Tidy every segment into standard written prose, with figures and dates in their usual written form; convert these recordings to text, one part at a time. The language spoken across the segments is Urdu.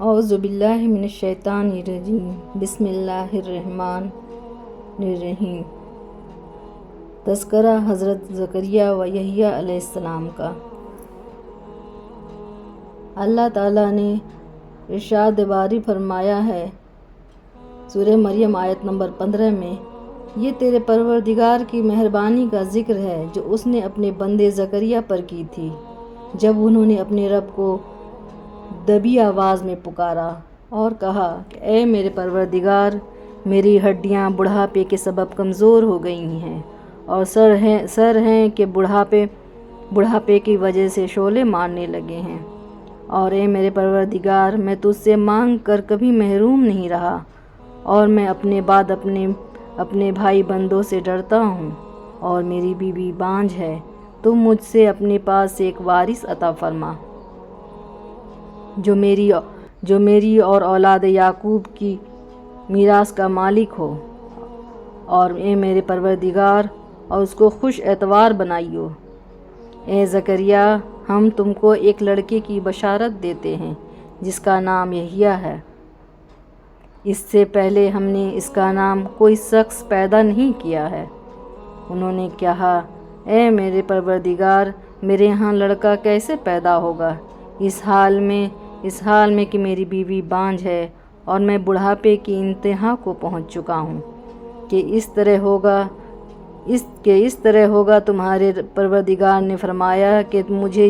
اعوذ باللہ من الشیطان الرجیم بسم اللہ الرحمن الرحیم۔ تذکرہ حضرت زکریا و یحییٰ علیہ السلام کا۔ اللہ تعالیٰ نے ارشاد باری فرمایا ہے سورہ مریم آیت نمبر 15 میں، یہ تیرے پروردگار کی مہربانی کا ذکر ہے جو اس نے اپنے بندے زکریا پر کی تھی جب انہوں نے اپنے رب کو دبی آواز میں پکارا اور کہا کہ اے میرے پروردگار، میری ہڈیاں بڑھاپے کے سبب کمزور ہو گئی ہیں اور سر ہیں کہ بڑھاپے کی وجہ سے شعلے مارنے لگے ہیں، اور اے میرے پروردگار، میں تجھ سے مانگ کر کبھی محروم نہیں رہا اور میں اپنے بعد اپنے بھائی بندوں سے ڈرتا ہوں، اور میری بیوی بانجھ ہے، تم مجھ سے اپنے پاس سے ایک وارث عطا فرما جو میری اور اولاد یعقوب کی میراث کا مالک ہو، اور اے میرے پروردگار، اور اس کو خوش اعتبار بنائیو۔ اے زکریا، ہم تم کو ایک لڑکے کی بشارت دیتے ہیں جس کا نام یحییٰ ہے۔ اس سے پہلے ہم نے اس کا نام کوئی شخص پیدا نہیں کیا ہے۔ انہوں نے کہا، اے میرے پروردگار، میرے ہاں لڑکا کیسے پیدا ہوگا اس حال میں کہ میری بیوی بانجھ ہے اور میں بڑھاپے کی انتہا کو پہنچ چکا ہوں کہ اس طرح ہوگا۔ تمہارے پروردگار نے فرمایا کہ مجھے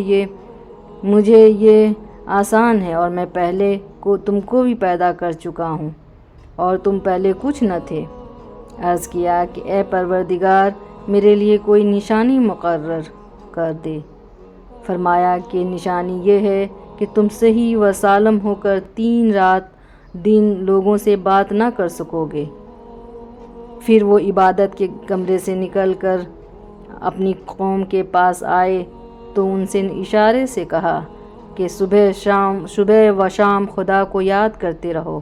یہ آسان ہے، اور میں پہلے تم کو بھی پیدا کر چکا ہوں اور تم پہلے کچھ نہ تھے۔ عرض کیا کہ اے پروردگار، میرے لیے کوئی نشانی مقرر کر دے۔ فرمایا کہ نشانی یہ ہے کہ تم صحیح و سالم ہو کر 3 رات دن لوگوں سے بات نہ کر سکو گے۔ پھر وہ عبادت کے کمرے سے نکل کر اپنی قوم کے پاس آئے تو ان سے اشارے سے کہا کہ صبح و شام خدا کو یاد کرتے رہو۔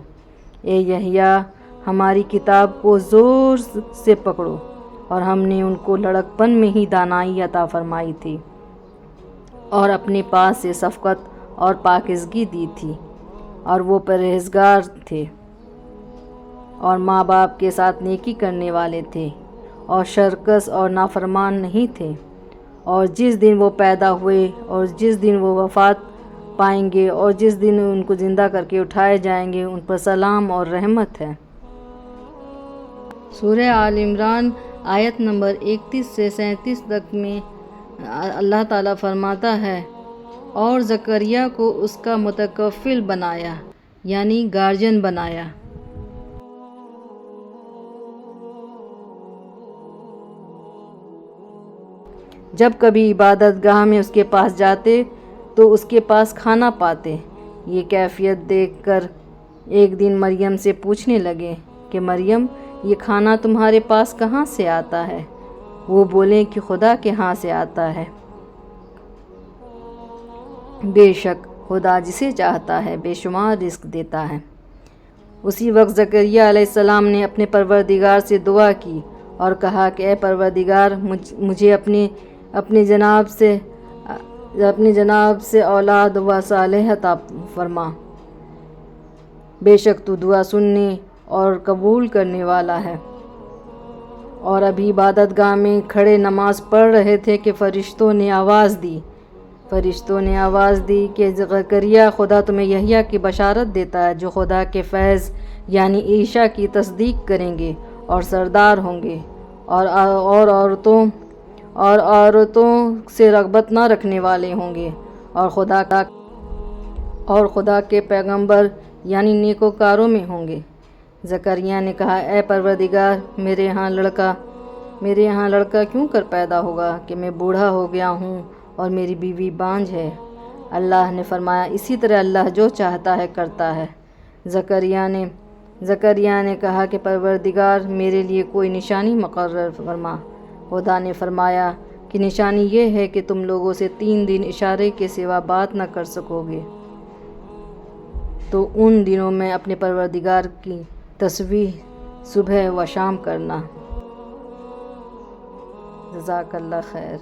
اے یحییٰ، ہماری کتاب کو زور سے پکڑو، اور ہم نے ان کو لڑکپن میں ہی دانائی عطا فرمائی تھی اور اپنے پاس سے شفقت اور پاکیزگی دی تھی، اور وہ پرہیزگار تھے اور ماں باپ کے ساتھ نیکی کرنے والے تھے اور شرکش اور نافرمان نہیں تھے، اور جس دن وہ پیدا ہوئے اور جس دن وہ وفات پائیں گے اور جس دن ان کو زندہ کر کے اٹھائے جائیں گے ان پر سلام اور رحمت ہے۔ سورہ آل عمران آیت نمبر 31 سے 37 تک میں اللہ تعالیٰ فرماتا ہے، اور زکریا کو اس کا متکفل بنایا، یعنی گارجین بنایا۔ جب کبھی عبادت گاہ میں اس کے پاس جاتے تو اس کے پاس کھانا پاتے۔ یہ کیفیت دیکھ کر ایک دن مریم سے پوچھنے لگے کہ مریم، یہ کھانا تمہارے پاس کہاں سے آتا ہے؟ وہ بولیں کہ خدا کے ہاں سے آتا ہے۔ بے شک خدا جسے چاہتا ہے بے شمار رزق دیتا ہے۔ اسی وقت زکریا علیہ السلام نے اپنے پروردگار سے دعا کی اور کہا کہ اے پروردگار، مجھے اپنی جناب سے اولاد و صالح عطا فرما۔ بے شک تو دعا سننے اور قبول کرنے والا ہے۔ اور ابھی عبادت گاہ میں کھڑے نماز پڑھ رہے تھے کہ فرشتوں نے آواز دی کہ زکریا، خدا تمہیں یحییٰ کی بشارت دیتا ہے جو خدا کے فیض یعنی عیسیٰ کی تصدیق کریں گے اور سردار ہوں گے، اور عورتوں سے رغبت نہ رکھنے والے ہوں گے، اور خدا کے پیغمبر یعنی نیکوکاروں میں ہوں گے۔ زکریا نے کہا، اے پروردگار، میرے ہاں لڑکا کیوں کر پیدا ہوگا کہ میں بوڑھا ہو گیا ہوں اور میری بیوی بانجھ ہے؟ اللہ نے فرمایا، اسی طرح اللہ جو چاہتا ہے کرتا ہے۔ زکریا نے کہا کہ پروردگار، میرے لیے کوئی نشانی مقرر فرما۔ خدا نے فرمایا کہ نشانی یہ ہے کہ تم لوگوں سے 3 دن اشارے کے سوا بات نہ کر سکو گے، تو ان دنوں میں اپنے پروردگار کی تسبیح صبح و شام کرنا۔ جزاک اللہ خیر۔